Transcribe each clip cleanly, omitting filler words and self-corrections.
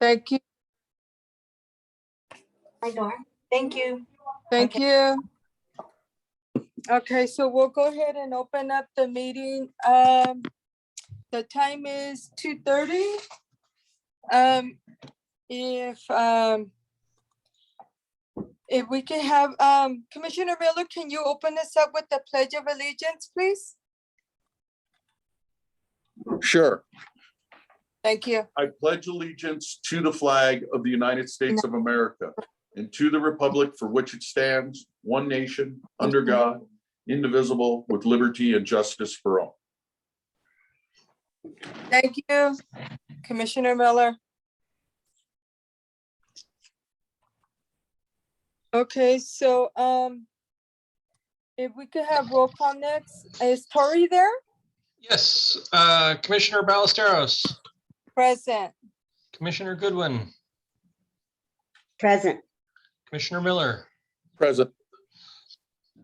Thank you. Hi, Nora. Thank you. Thank you. Okay, so we'll go ahead and open up the meeting. The time is 2:30. If we can have, Commissioner Miller, can you open us up with the Pledge of Allegiance, please? Sure. Thank you. I pledge allegiance to the flag of the United States of America and to the republic for which it stands, one nation, under God, indivisible, with liberty and justice for all. Thank you, Commissioner Miller. Okay, so if we could have roll call next. Is Tori there? Yes, Commissioner Ballesteros, Present. Commissioner Goodwin, Present. Commissioner Miller. Present.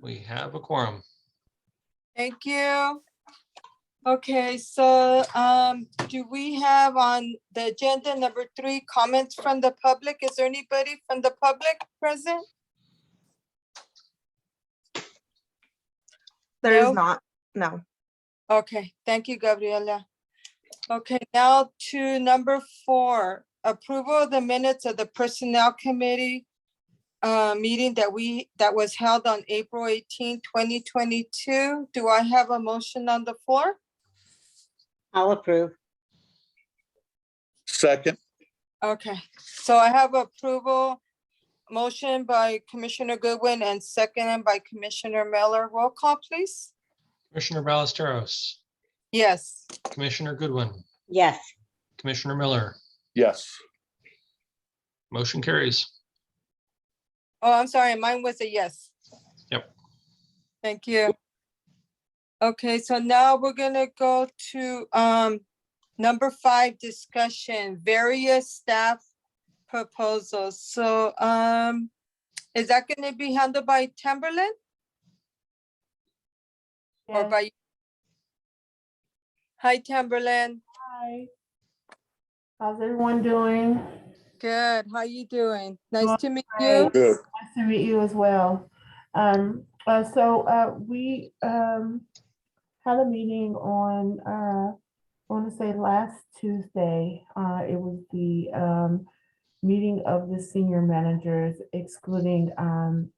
We have a quorum. Thank you. Okay, so do we have on the agenda number 3 comments from the public? Is there anybody from the public present? There is No? not, no. Okay, thank you, Gabriela. Okay, now to number 4, approval of the minutes of the Personnel Committee meeting that was held on April 18, 2022. Do I have a motion on the floor? I'll approve. Second. Okay, so I have approval, motion by Commissioner Goodwin and seconded by Commissioner Miller. Roll call, please. Commissioner Ballesteros, Yes. Commissioner Goodwin, Yes. Commissioner Miller. Yes. Motion carries. Oh, I'm sorry, mine was a yes. Yep. Thank you. Okay, so now we're gonna go to number 5, discussion, various staff proposals. So is that gonna be handled by Timberland? Or Yes. by? Hi, Timberland. Hi. How's everyone doing? Good. How you doing? Nice Doing to meet great. you. Good. Nice to meet you as well. We had a meeting on, I want to say last Tuesday. It was the meeting of the senior managers, excluding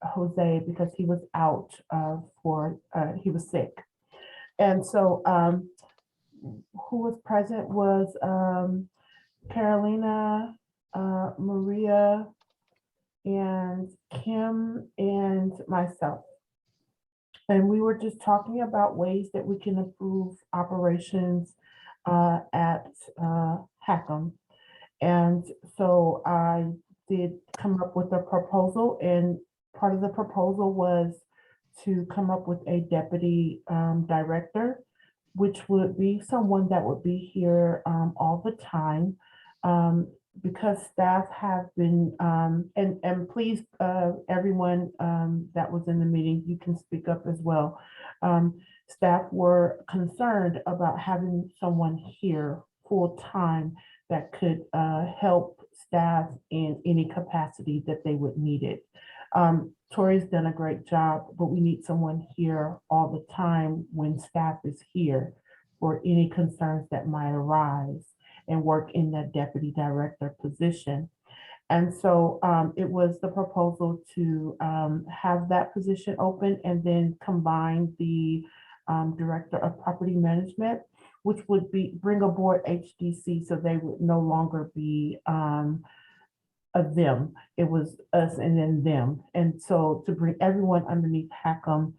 Jose because he was out he was sick. And so who was present was Carolina, Maria, and Kim, and myself. And we were just talking about ways that we can improve operations at Hackham. And so I did come up with a proposal, and part of the proposal was to come up with a deputy director, which would be someone that would be here all the time, because staff have been, and please, everyone that was in the meeting, you can speak up as well. Staff were concerned about having someone here full time that could help staff in any capacity that they would need it. Tori's done a great job, but we need someone here all the time when staff is here for any concerns that might arise, and work in that deputy director position. And so it was the proposal to have that position open and then combine the director of property management, which would bring aboard HDC, so they would no longer be a them. It was us and then them. And so to bring everyone underneath Hackham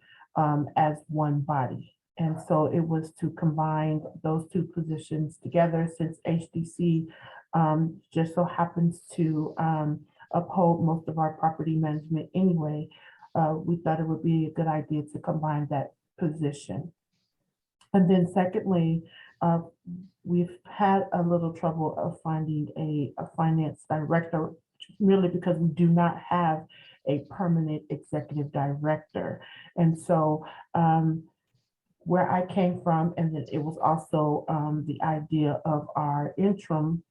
as one body. And so it was to combine those two positions together, since HDC just so happens to uphold most of our property management anyway. We thought it would be a good idea to combine that position. And then secondly, we've had a little trouble of finding a finance director, really because we do not have a permanent executive director. And so where I came from, and then it was also the idea of our interim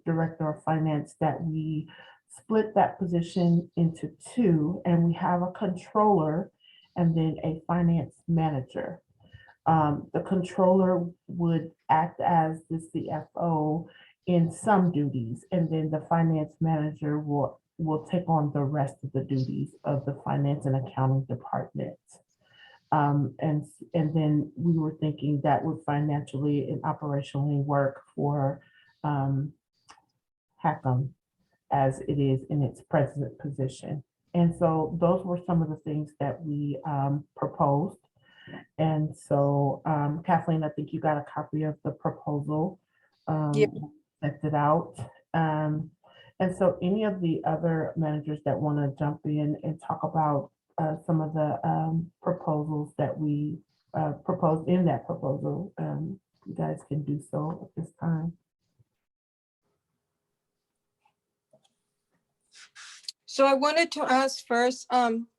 director of finance that we split that position into two, and we have a controller and then a finance manager. The controller would act as the CFO in some duties, and then the finance manager will take on the rest of the duties of the finance and accounting department. And then we were thinking that would financially and operationally work for HACM as it is in its present position. And so those were some of the things that we proposed. And so Kathleen, I think you got a copy of the proposal. Yep. Sent it out. And so any of the other managers that want to jump in and talk about some of the proposals that we proposed in that proposal, you guys can do so at this time. So I wanted to ask first,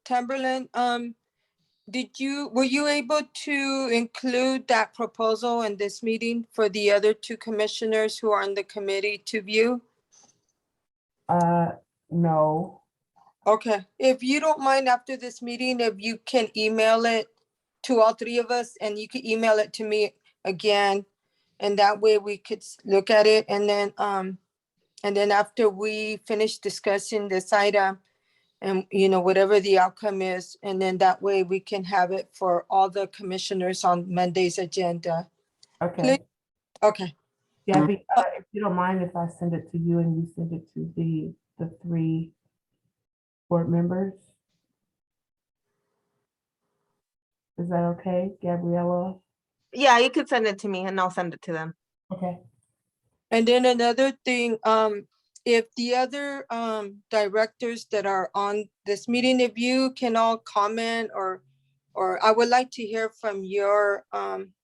Timberland, were you able to include that proposal in this meeting for the other two commissioners who are on the committee to view? No. Okay, if you don't mind after this meeting, if you can email it to all three of us, and you can email it to me again, and that way we could look at it, and then after we finish discussing this item, and whatever the outcome is, and then that way we can have it for all the commissioners on Monday's agenda. Okay. Okay, Gabby, if you don't mind if I send it to you and you send it to the three board members? Is that okay, Gabriella? Yeah, you could send it to me and I'll send it to them. Okay. and then another thing, if the other directors that are on this meeting, if you can all comment, or I would like to hear from your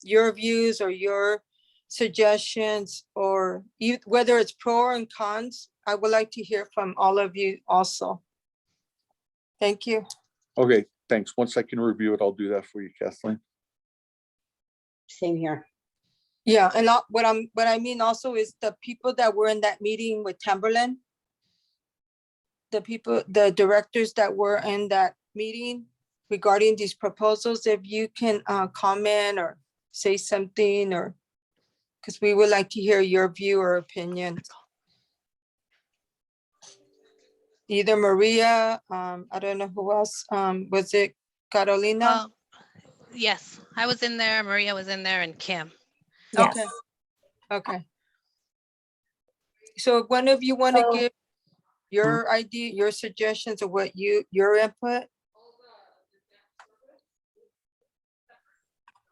views or your suggestions, or whether it's pro and cons, I would like to hear from all of you also. Thank you. Okay, thanks. Once I can review it, I'll do that for you, Kathleen. Same here. Yeah, and what I mean also is the people that were in that meeting with Timberland, the directors that were in that meeting regarding these proposals, if you can comment or say something, or because we would like to hear your view or opinion. Either Maria, I don't know who else, was it Carolina? Well, yes, I was in there, Maria was in there, and Kim. Yes. Okay. Okay. So if one of you want to So- give your idea, your suggestions, or your input?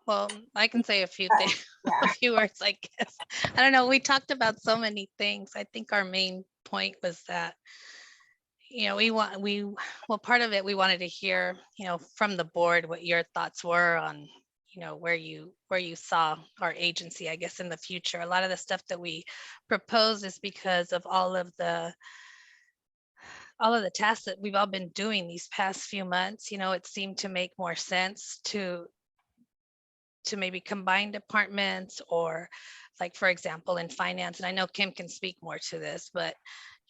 Well, I can say a few things, yeah. a few words, I guess. I don't know, we talked about so many things. I think our main point was that, well, part of it, we wanted to hear, from the board, what your thoughts were on, where you saw our agency, I guess, in the future. A lot of the stuff that we proposed is because of all of the tasks that we've all been doing these past few months. It seemed to make more sense to maybe combine departments, or like, for example, in finance, and I know Kim can speak more to this, but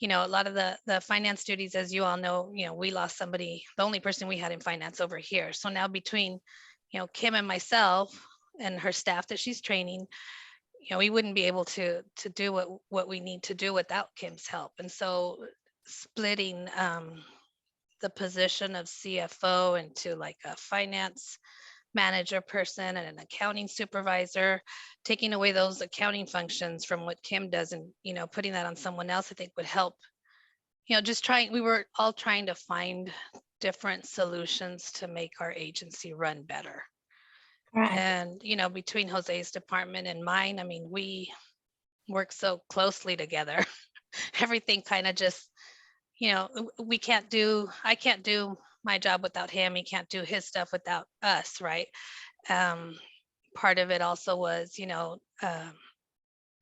a lot of the finance duties, as you all know, we lost somebody, the only person we had in finance over here. So now between, Kim and myself and her staff that she's training, we wouldn't be able to do what we need to do without Kim's help. And so splitting the position of CFO into like a finance manager person and an accounting supervisor, taking away those accounting functions from what Kim does, and putting that on someone else, I think would help. We were all trying to find different solutions to make our agency run better. Correct. And between Jose's department and mine, I mean, we work so closely together. Everything kind of just, I can't do my job without him. He can't do his stuff without us, right? Part of it also was,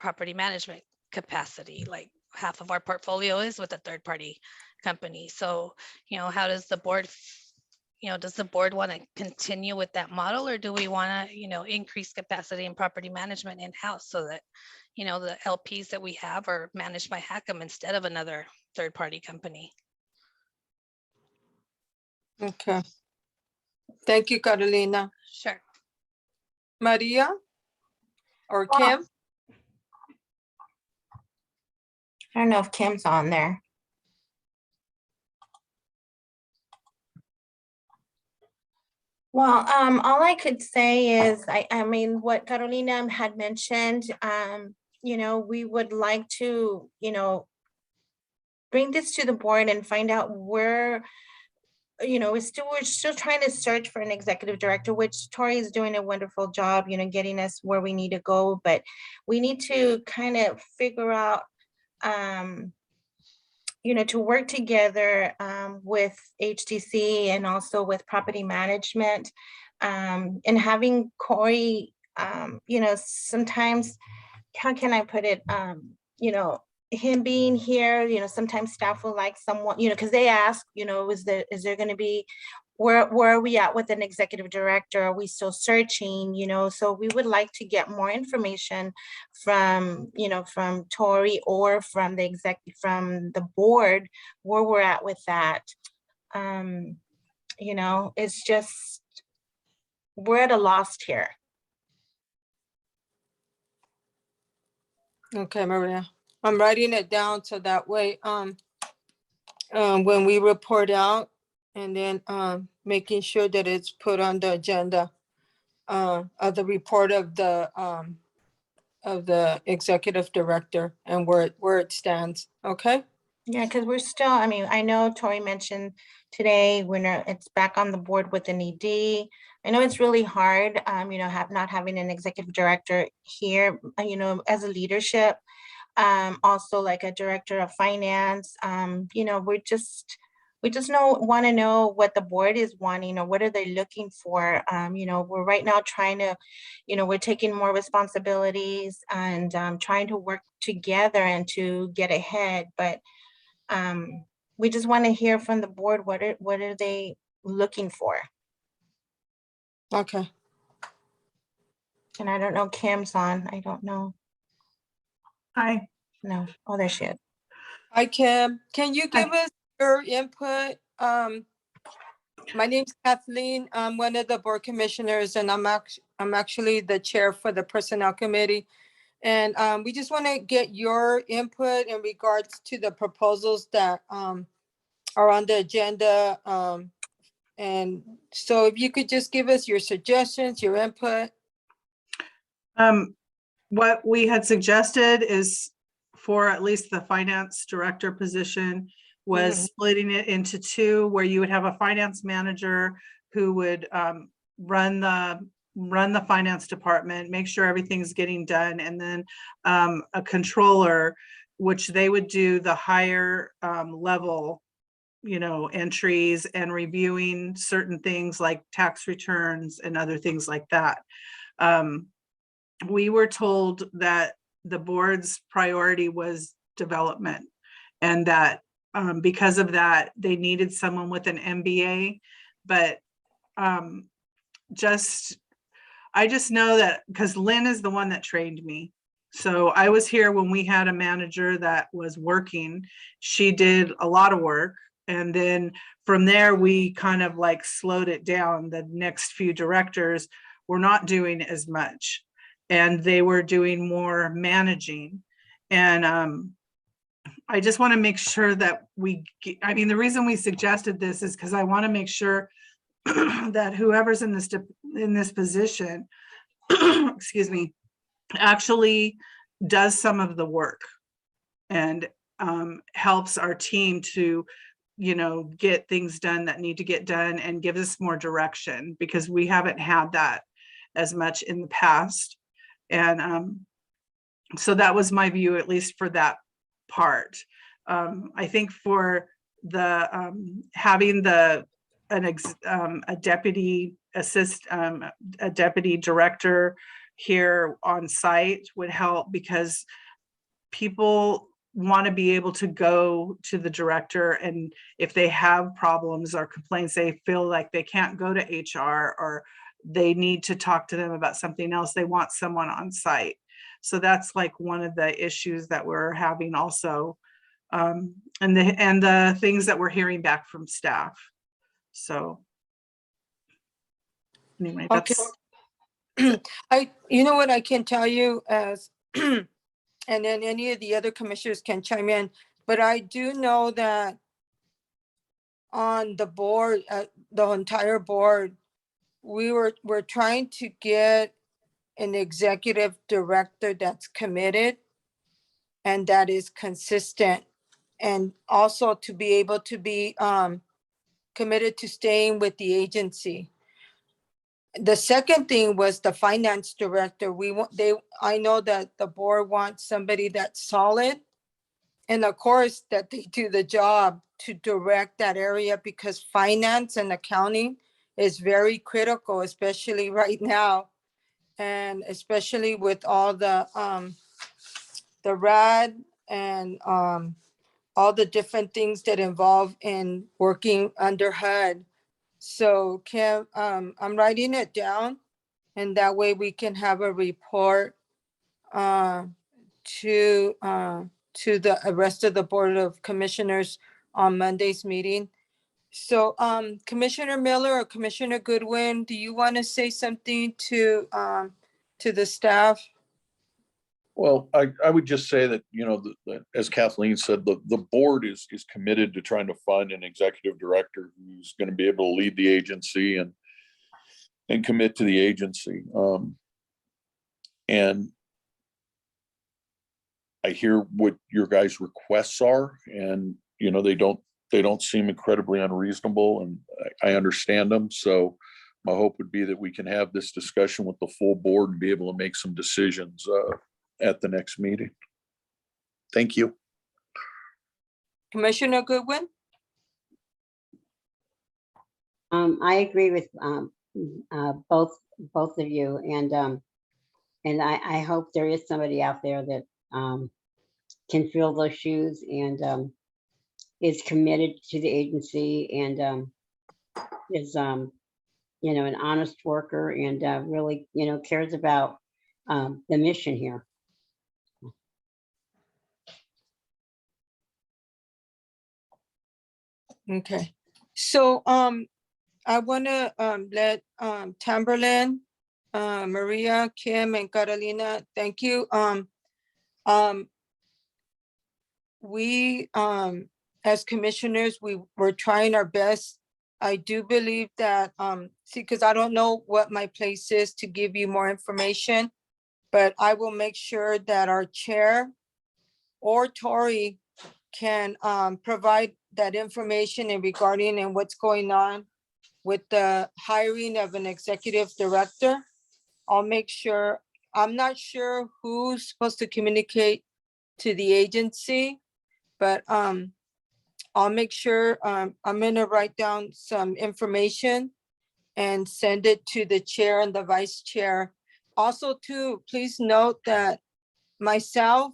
property management capacity. Like half of our portfolio is with a third party company. So, how does the board does the board want to continue with that model, or do we want to, increase capacity and property management in-house so that, the LPs that we have are managed by Hackham instead of another third-party company? Okay. Thank you, Carolina. Sure. Maria or Well, Kim? I don't know if Kim's on there. Well, all I could say is, I mean, what Carolina had mentioned, we would like to, bring this to the board and find out where, we're still trying to search for an executive director, which Tori is doing a wonderful job, getting us where we need to go, but we need to kind of figure out, to work together with HTC and also with property management, and having Corey, sometimes, how can I put it? Him being here, sometimes staff will like someone, because they ask, is there going to be, where are we at with an executive director? Are we still searching? So we would like to get more information from, from Tori or from the board, where we're at with that. It's just, we're at a loss here. Okay, Maria. I'm writing it down so that way, when we report out, and then making sure that it's put on the agenda of the report of the executive director and where it stands. Okay. Yeah, because we're still, I mean, I know Tori mentioned today when it's back on the board with an ED. I know it's really hard, not having an executive director here, as a leadership. Also like a director of finance, we just want to know what the board is wanting, or what are they looking for. We're right now trying to, we're taking more responsibilities and trying to work together and to get ahead. But we just want to hear from the board, what are they looking for? Okay. And I don't know, Kim's on, I don't know. Hi. No, oh, there she is. Hi, Kim. Can you give us your input? My name's Kathleen. I'm one of the board commissioners, and I'm actually the chair for the personnel committee. And we just want to get your input in regards to the proposals that are on the agenda. And so if you could just give us your suggestions, your input. What we had suggested is for at least the finance director position was splitting it into two, where you would have a finance manager who would run the finance department, make sure everything's getting done, and then a controller, which they would do the higher level, entries and reviewing certain things like tax returns and other things like that. We were told that the board's priority was development, and that because of that, they needed someone with an MBA. But I just know that because Lynn is the one that trained me. So I was here when we had a manager that was working. She did a lot of work. And then from there, we kind of like slowed it down. The next few directors were not doing as much, and they were doing more managing. And I just want to make sure that the reason we suggested this is because I want to make sure that whoever's in this position, excuse me, actually does some of the work and helps our team to, get things done that need to get done, and gives us more direction, because we haven't had that as much in the past. And so that was my view, at least for that part. I think for the having a deputy a deputy director here on site would help, because people want to be able to go to the director, and if they have problems or complaints, they feel like they can't go to HR or they need to talk to them about something else, they want someone on site. So that's like one of the issues that we're having also. And the things that we're hearing back from staff. So anyway, Okay. that's, You know what I can tell you as, and then any of the other commissioners can chime in, but I do know that on the board, the entire board, we're trying to get an executive director that's committed and that is consistent, and also to be able to be committed to staying with the agency. The second thing was the finance director. I know that the board wants somebody that's solid. And of course, that they do the job to direct that area, because finance and accounting is very critical, especially right now. And especially with all the RAD and all the different things that involve in working under HUD. So Kim, I'm writing it down, and that way we can have a report to the rest of the Board of Commissioners on Monday's meeting. So Commissioner Miller or Commissioner Goodwin, do you want to say something to the staff? Well, I would just say that, you know, as Kathleen said, the board is committed to trying to find an executive director who's going to be able to lead the agency and commit to the agency. And I hear what your guys' requests are, and, you know, they don't seem incredibly unreasonable, and I understand them. So my hope would be that we can have this discussion with the full board and be able to make some decisions at the next meeting. Thank you. Commissioner Goodwin? I agree with both of you, and I hope there is somebody out there that can fill those shoes and is committed to the agency and is you know, an honest worker and really, you know, cares about the mission here. Okay, so I want to let Tamberlin, Maria, Kim, and Carolina, thank you. We as commissioners, we're trying our best. I do believe that see, because I don't know what my place is to give you more information, but I will make sure that our chair or Tori can provide that information and regarding and what's going on with the hiring of an executive director. I'll make sure, I'm not sure who's supposed to communicate to the agency, but I'll make sure, I'm gonna write down some information and send it to the chair and the vice chair. Also too, please note that myself,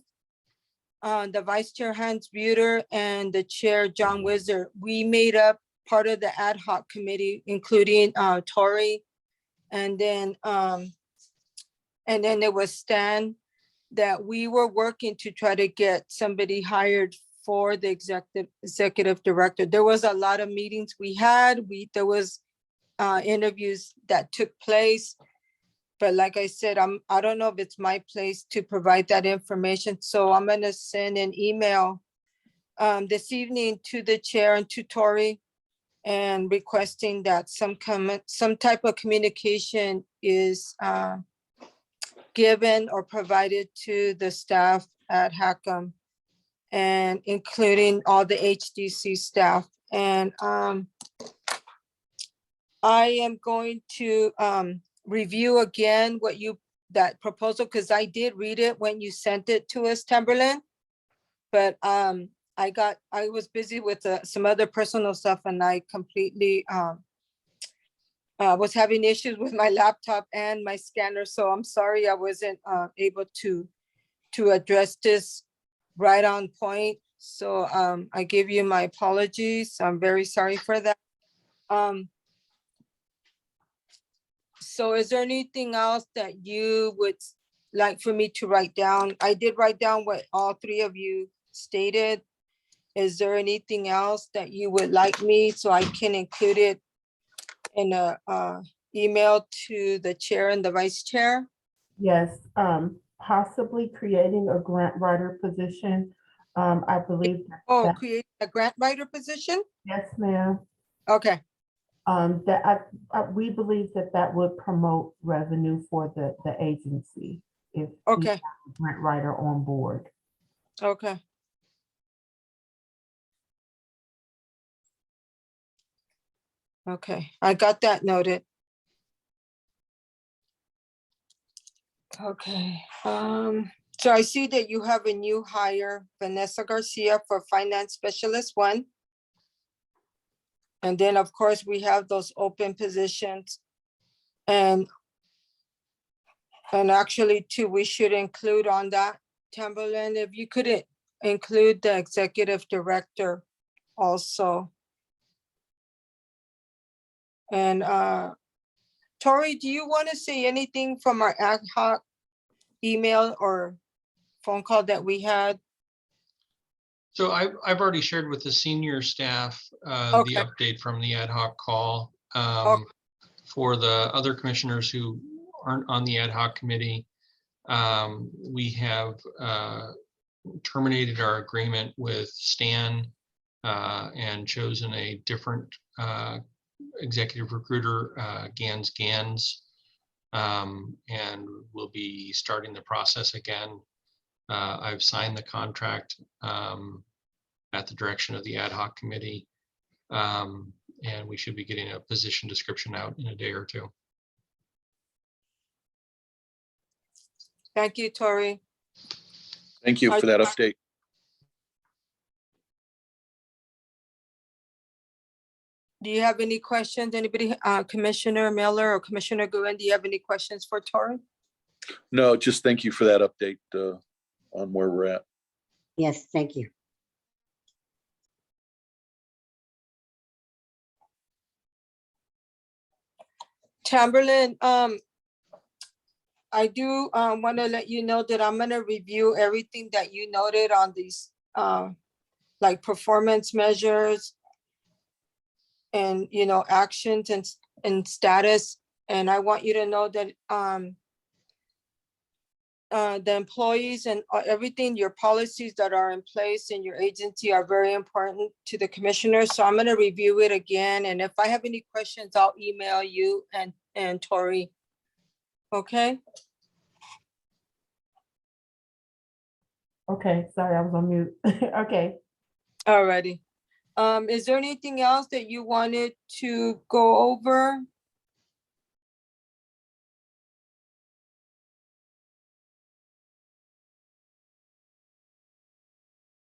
the vice chair Hans Buter and the chair John Wizard, we made up part of the ad hoc committee, including Tori, and then there was Stan, that we were working to try to get somebody hired for the executive director. There was a lot of meetings we had. There was interviews that took place. But like I said, I don't know if it's my place to provide that information. So I'm gonna send an email this evening to the chair and to Tori and requesting that some type of communication is given or provided to the staff at HACM, and including all the HDC staff. And I am going to review again that proposal, because I did read it when you sent it to us, Timberland. But I was busy with some other personal stuff, and I completely was having issues with my laptop and my scanner. So I'm sorry I wasn't able to address this right on point. So I give you my apologies. I'm very sorry for that. So is there anything else that you would like for me to write down? I did write down what all three of you stated. Is there anything else that you would like me so I can include it in a email to the chair and the vice chair? Yes, possibly creating a grant writer position. I believe Oh, that, create a grant writer position? yes, ma'am. Okay, We believe that that would promote revenue for the agency if we okay, have a grant writer on board. okay. Okay, I got that noted. Okay, so I see that you have a new hire, Vanessa Garcia for Finance Specialist 1. And then, of course, we have those open positions. And actually too, we should include on that, Timberland, if you could include the executive director also. And Tori, do you want to say anything from our ad hoc email or phone call that we had? So I've already shared with the senior staff the Okay. update from the ad hoc call. Okay. For the other commissioners who aren't on the ad hoc committee, we have terminated our agreement with Stan and chosen a different executive recruiter, Gans, and we'll be starting the process again. I've signed the contract at the direction of the ad hoc committee, and we should be getting a position description out in a day or two. Thank you, Tori. Thank you for that update. Do you have any questions? Anybody, Commissioner Miller or Commissioner Goodwin, do you have any questions for Tori? No, just thank you for that update on where we're at. Yes, thank you. Chamberlain, I do want to let you know that I'm going to review everything that you noted on these like performance measures and, you know, actions and status. And I want you to know that the employees and everything, your policies that are in place in your agency are very important to the commissioners. So I'm going to review it again. And if I have any questions, I'll email you and Tori. Okay. Okay, sorry, I was on mute. Okay. Alrighty. Is there anything else that you wanted to go over?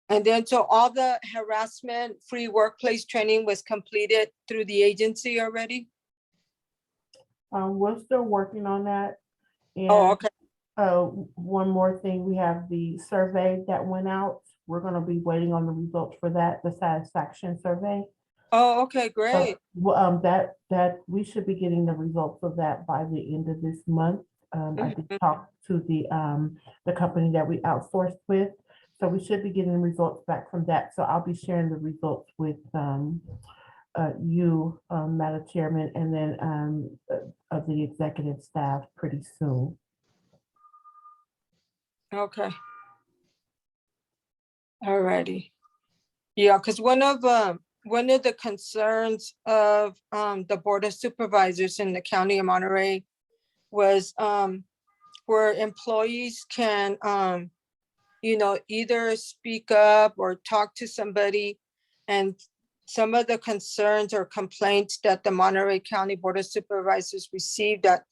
And then, so all the harassment-free workplace training was completed through the agency already? We're still working on that. Oh, And okay. one more thing, we have the survey that went out. We're gonna be waiting on the results for that, the satisfaction survey. Oh, okay, great. That we should be getting the results of that by the end of this month. I did talk to the company that we outsourced with. So we should be getting results back from that. So I'll be sharing the results with you, Madam Chairman, and then of the executive staff pretty soon. Okay. Alrighty. Yeah, because one of the concerns of the Board of Supervisors in the County of Monterey was where employees can you know, either speak up or talk to somebody. And some of the concerns or complaints that the Monterey County Board of Supervisors received, that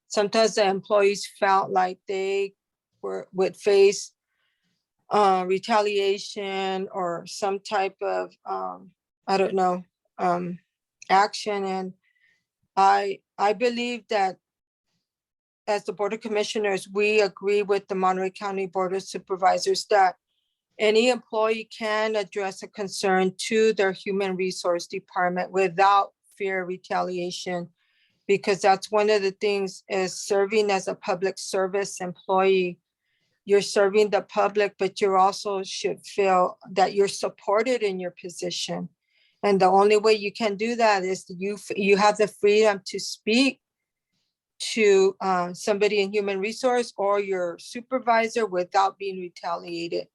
sometimes the employees felt like they would face retaliation or some type of, I don't know, action. And I believe that as the Board of Commissioners, we agree with the Monterey County Board of Supervisors that any employee can address a concern to their human resource department without fear of retaliation. Because that's one of the things is serving as a public service employee. You're serving the public, but you also should feel that you're supported in your position. And the only way you can do that is you have the freedom to speak to somebody in human resource or your supervisor without being retaliated.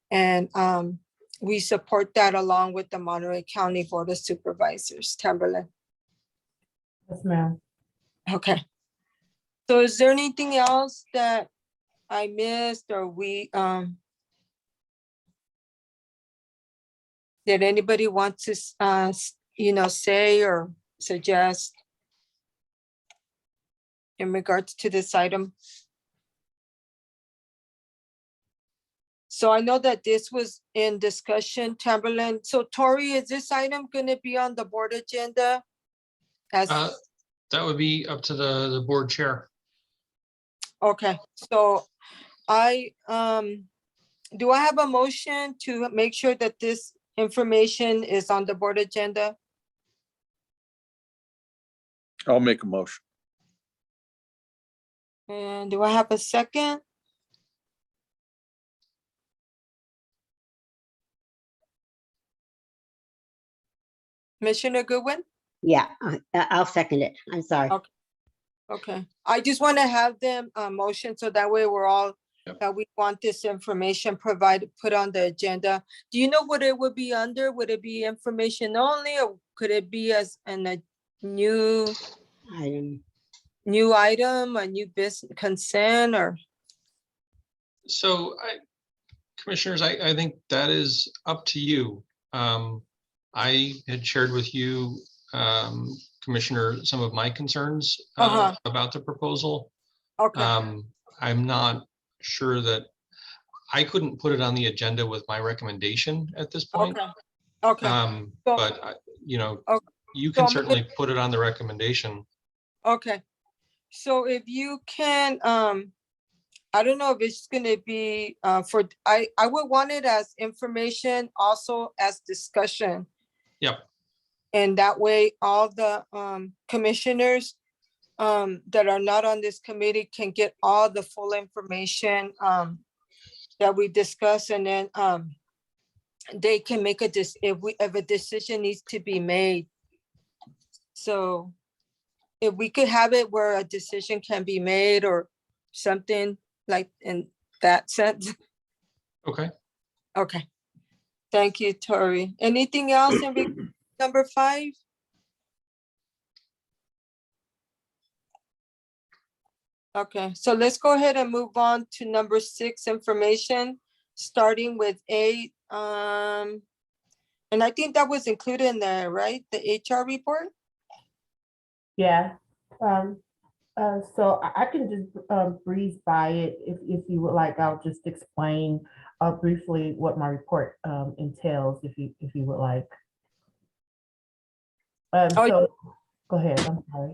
And we support that along with the Monterey County Board of Supervisors. Timberland. Yes, ma'am. Okay. So is there anything else that I missed or we, did anybody want to, say or suggest in regards to this item? So I know that this was in discussion, Timberland. So Tori, is this item going to be on the board agenda? As, That would be up to the board chair. okay, so do I have a motion to make sure that this information is on the board agenda? I'll make a motion. And do I have a second? Commissioner Goodwin? Yeah, I'll second it. I'm sorry. Okay. Okay, I just want to have them motion so that way we're all, Yep. that we want this information provided, put on the agenda. Do you know what it would be under? Would it be information only or could it be as a new item, a new business consent or? So commissioners, I think that is up to you. I had shared with you, Commissioner, some of my concerns about the proposal. Okay, I'm not sure that I couldn't put it on the agenda with my recommendation at this point. okay, But Okay. you So can I'm certainly put it on the recommendation. okay. So if you can, I don't know if it's gonna be I would want it as information, also as discussion. Yep. And that way, all the commissioners that are not on this committee can get all the full information that we discuss, and then they can make if a decision needs to be made. So if we could have it where a decision can be made or something like in that sense. Okay. Okay. Thank you, Tori. Anything else in number 5? Okay, so let's go ahead and move on to number 6, information, starting with 8. And I think that was included in there, right? The HR report? Yeah. So I can just breeze by it if you would like. I'll just explain briefly what my report entails if you would like. So go ahead. I'm sorry.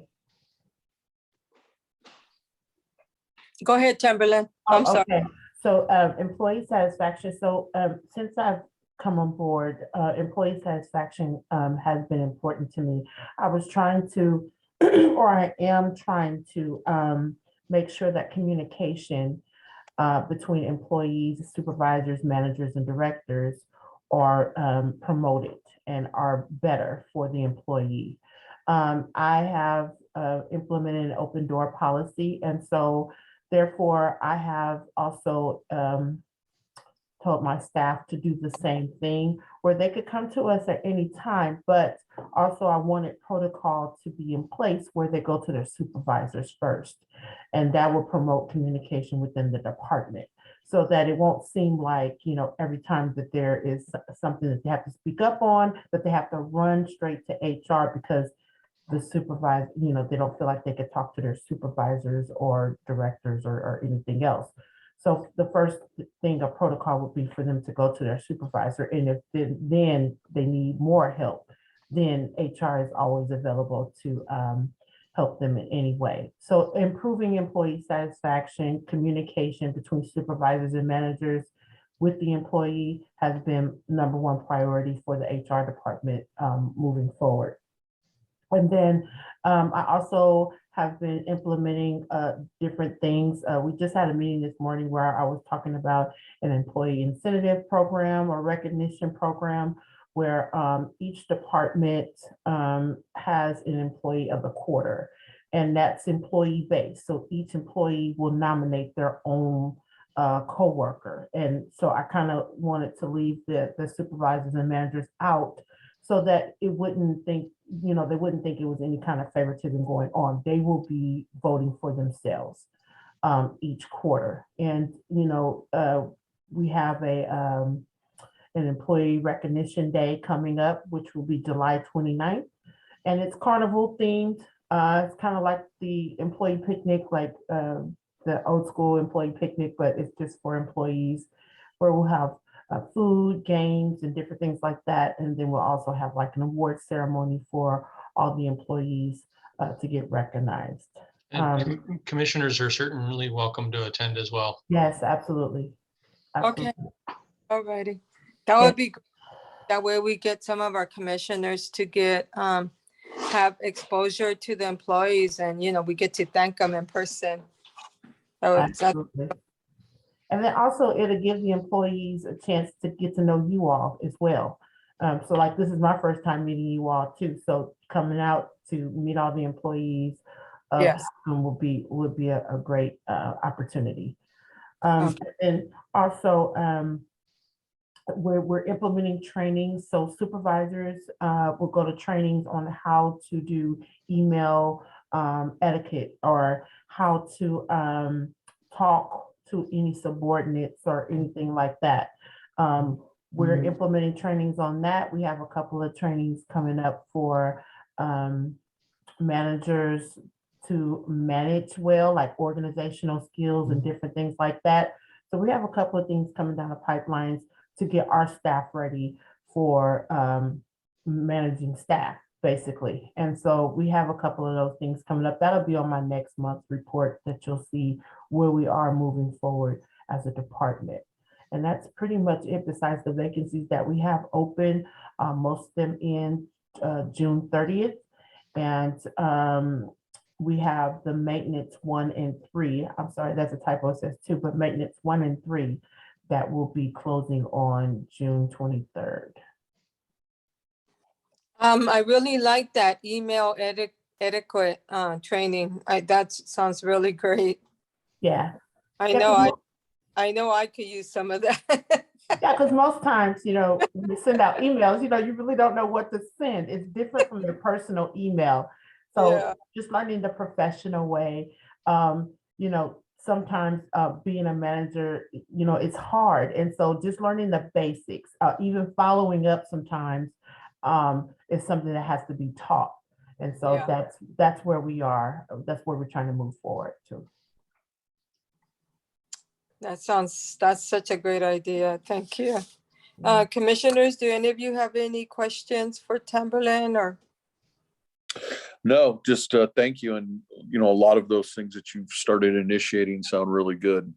Go ahead, Timberland. I'm sorry. Okay. So employee satisfaction. So since I've come on board, employee satisfaction has been important to me. I was trying to, or I am trying to make sure that communication between employees, supervisors, managers, and directors are promoted and are better for the employee. I have implemented an open door policy, and so therefore I have also told my staff to do the same thing, where they could come to us at any time, but also I wanted protocol to be in place where they go to their supervisors first. And that will promote communication within the department so that it won't seem like, every time that there is something that they have to speak up on, that they have to run straight to HR because the supervisor, they don't feel like they could talk to their supervisors or directors or anything else. So the first thing, a protocol would be for them to go to their supervisor. And if then they need more help, then HR is always available to help them in any way. So improving employee satisfaction, communication between supervisors and managers, with the employee has been number one priority for the HR department moving forward. And then I also have been implementing different things. We just had a meeting this morning where I was talking about an employee incentive program or recognition program where each department has an employee of the quarter, and that's employee based. So each employee will nominate their own coworker. And so I kind of wanted to leave the supervisors and managers out so that it wouldn't think, they wouldn't think it was any kind of favoritism going on. They will be voting for themselves each quarter. And, we have an employee recognition day coming up, which will be July 29th. And it's carnival themed. It's kind of like the employee picnic, like the old school employee picnic, but it's just for employees, where we'll have food, games, and different things like that. And then we'll also have like an award ceremony for all the employees to get recognized. And commissioners are certainly welcome to attend as well. Yes, absolutely. Okay, all righty. That would be great. That way we get some of our commissioners to get have exposure to the employees, and we get to thank them in person. Absolutely. And then also it'll give the employees a chance to get to know you all as well. So like this is my first time meeting you all too. So coming out to meet all the employees Yes. would be a great opportunity. And also we're implementing trainings. So supervisors will go to trainings on how to do email etiquette, or how to talk to any subordinates or anything like that. We're implementing trainings on that. We have a couple of trainings coming up for managers to manage well, like organizational skills and different things like that. So we have a couple of things coming down the pipelines to get our staff ready for managing staff, basically. And so we have a couple of those things coming up. That'll be on my next month's report that you'll see where we are moving forward as a department. And that's pretty much it, besides the vacancies that we have open, most of them in June 30th. And we have the maintenance 1 and 3. I'm sorry, that's a typo, it says 2, but maintenance 1 and 3 that will be closing on June 23rd. I really like that email etiquette training. That sounds really great. Yeah. I know I could use some of that. Yeah, because most times, when you send out emails, you really don't know what to send. It's different from your personal email. So Yeah. just learning the professional way, sometimes being a manager, it's hard. And so just learning the basics, even following up sometimes is something that has to be taught. And so Yeah. that's where we are. That's where we're trying to move forward to. That's such a great idea. Thank you. Commissioners, do any of you have any questions for Timberland or? No, just thank you. And, a lot of those things that you've started initiating sound really good.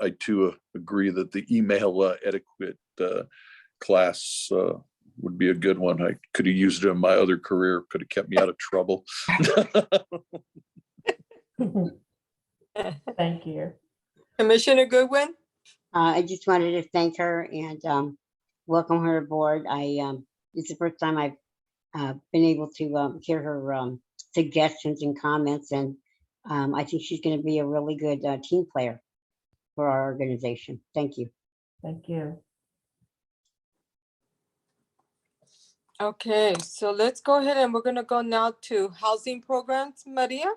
I too agree that the email etiquette class would be a good one. I could have used it in my other career, could have kept me out of trouble. Thank you. Commissioner Goodwin? I just wanted to thank her and welcome her aboard. It's the first time I've been able to hear her suggestions and comments, and I think she's going to be a really good team player for our organization. Thank you. Thank you. Okay, so let's go ahead and we're going to go now to housing programs. Maria?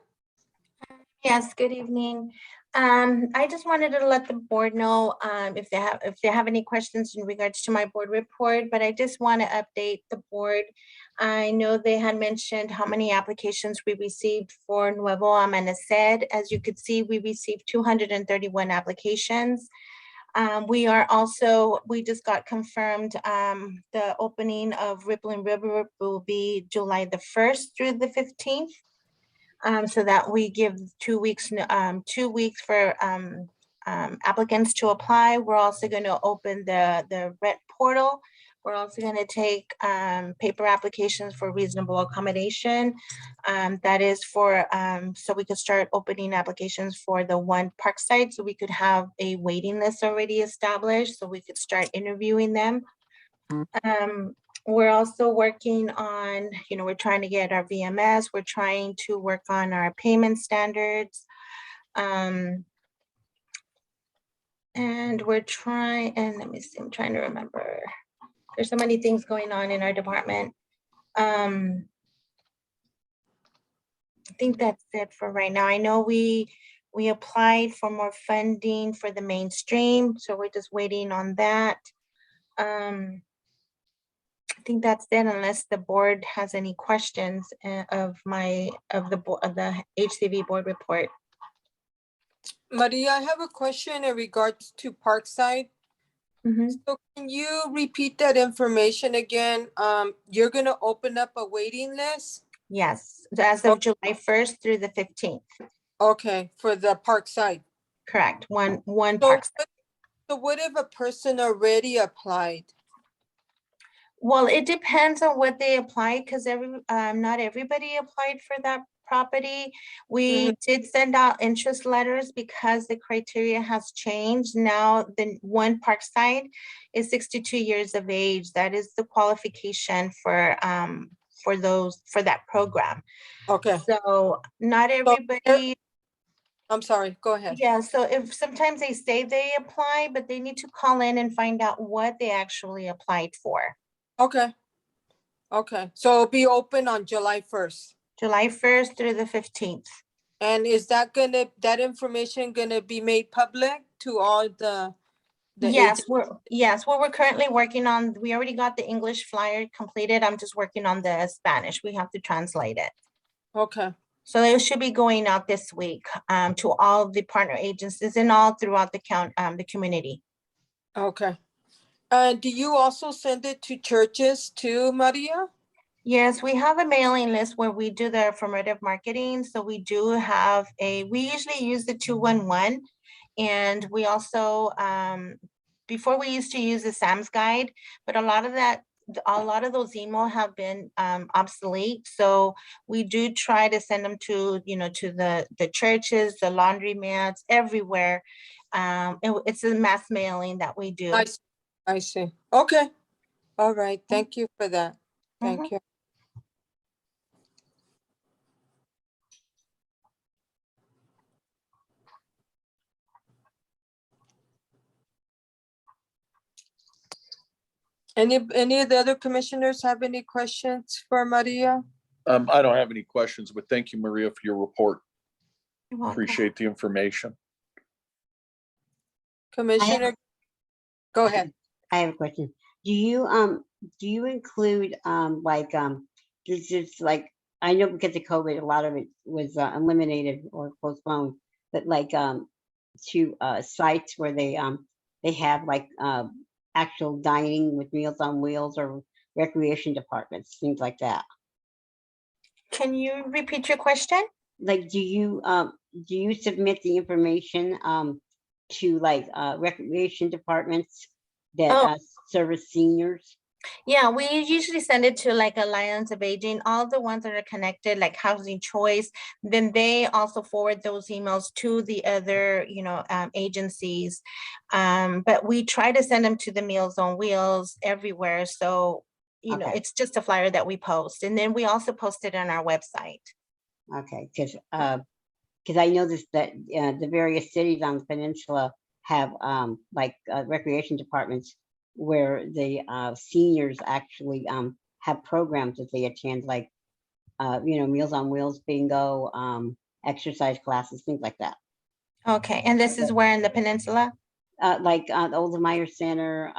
Yes, good evening. I just wanted to let the board know if they have any questions in regards to my board report, but I just want to update the board. I know they had mentioned how many applications we received for Nuevo Amanecer. As you could see, we received 231 applications. We just got confirmed the opening of Rippling River will be July the 1st through the 15th. So that we give 2 weeks, 2 weeks for applicants to apply. We're also going to open the rent portal. We're also going to take paper applications for reasonable accommodation. That is for, so we could start opening applications for the one park site, so we could have a waiting list already established, so we could start interviewing them. We're also working on, we're trying to get our VMS. We're trying to work on our payment standards. And we're trying, and let me see, I'm trying to remember. There's so many things going on in our department. I think that's it for right now. I know we applied for more funding for the mainstream, so we're just waiting on that. I think that's it, unless the board has any questions of the HCV board report. Maria, I have a question in regards to Parkside. Mhm. So can you repeat that information again? You're gonna open up a waiting list? Yes, as of July 1st through the 15th. Okay, for the Parkside. Correct. One So, park. so what if a person already applied? Well, it depends on what they applied, because not everybody applied for that property. We did send out interest letters because the criteria has changed. Now, the one park site is 62 years of age. That is the qualification for that program. Okay, So not everybody. I'm sorry, go ahead. Yeah, so if sometimes they say they apply, but they need to call in and find out what they actually applied for. Okay. Okay, so it'll be open on July 1st. July 1st through the 15th. And is that information gonna be made public to all the Yes, agents? we're currently working on, we already got the English flyer completed. I'm just working on the Spanish. We have to translate it. Okay, So it should be going out this week to all the partner agencies and all throughout the community. okay. Do you also send it to churches too, Maria? Yes, we have a mailing list where we do the affirmative marketing. So we do have we usually use the 211. And we also, before we used to use the Sam's Guide, but a lot of those email have been obsolete. So we do try to send them to, to the churches, the laundromats, everywhere. It's a mass mailing that we do. I see. Okay. All right. Thank you for that. Thank you. Any of the other commissioners have any questions for Maria? I don't have any questions, but thank you, Maria, for your report. You're welcome. Appreciate the information. Commissioner, go ahead. I have a question. Do you include this is like, I know because of COVID, a lot of it was eliminated or postponed, but like to sites where they have like actual dining with Meals on Wheels or recreation departments, things like that. Can you repeat your question? Like, do you submit the information to like recreation departments that service seniors? Yeah, we usually send it to like Alliance of Aging, all the ones that are connected, like Housing Choice. Then they also forward those emails to the other, agencies. But we try to send them to the Meals on Wheels everywhere. So, Okay. it's just a flyer that we post. And then we also post it on our website. Okay, because I noticed that the various cities on the peninsula have like recreation departments where the seniors actually have programs that they attend, like Meals on Wheels, bingo, exercise classes, things like that. Okay, and this is where in the peninsula? Like the Oldemeyer Center,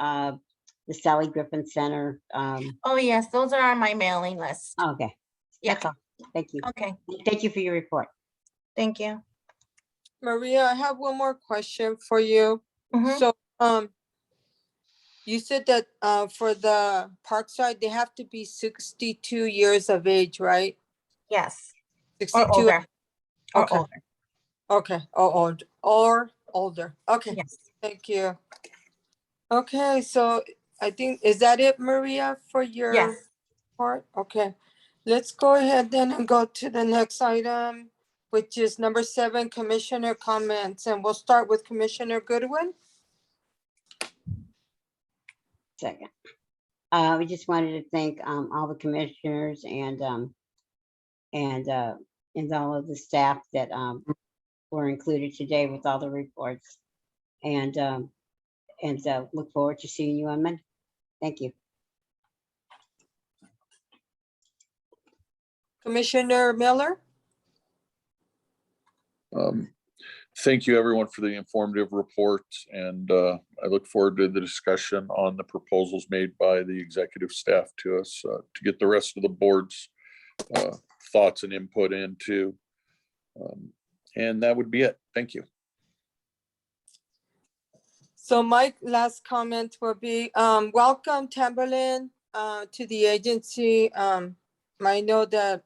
the Sally Griffin Center. Oh yes, those are on my mailing list. Okay, Yeah. that's all. Thank you. Okay, Thank you for your report. thank you. Maria, I have one more question for you. Mhm. So, you said that for the Parkside, they have to be 62 years of age, right? Yes, or 62. older, or Okay. older. Okay. Or older. Okay, Yes. thank you. Okay, so I think, is that it, Maria, for your Yes. part? Okay, let's go ahead then and go to the next item, which is number 7, commissioner comments, and we'll start with Commissioner Goodwin. Second. We just wanted to thank all the commissioners and all of the staff that were included today with all the reports. And look forward to seeing you on Monday. Thank you. Commissioner Miller? Thank you, everyone, for the informative report, and I look forward to the discussion on the proposals made by the executive staff to us to get the rest of the board's thoughts and input into. And that would be it. Thank you. So my last comment will be, welcome Timberland to the agency. I know that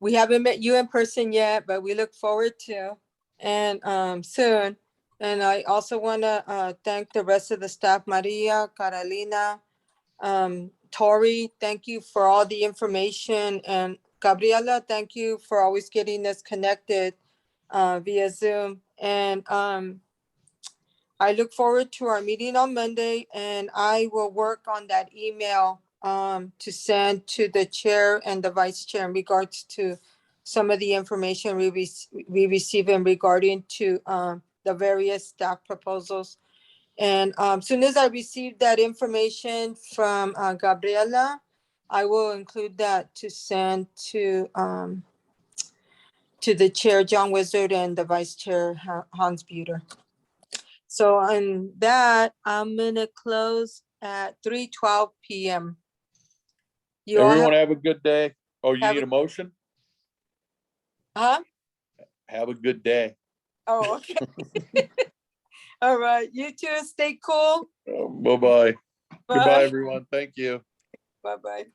we haven't met you in person yet, but we look forward to, and soon. And I also want to thank the rest of the staff, Maria, Carolina, Tori, thank you for all the information. And Gabriela, thank you for always getting us connected via Zoom. And I look forward to our meeting on Monday, and I will work on that email to send to the chair and the vice chair in regards to some of the information we receive in regarding to the various staff proposals. And soon as I receive that information from Gabriela, I will include that to send to the chair, John Wizard, and the vice chair, Hans Buter. So on that, I'm gonna close at 3:12 p.m. You all Everyone have a good day. Oh, you have need a- a motion? Huh? Have a good day. Oh, okay. All right, you two stay cool. Bye-bye. Goodbye, Bye. everyone. Thank you. Bye-bye.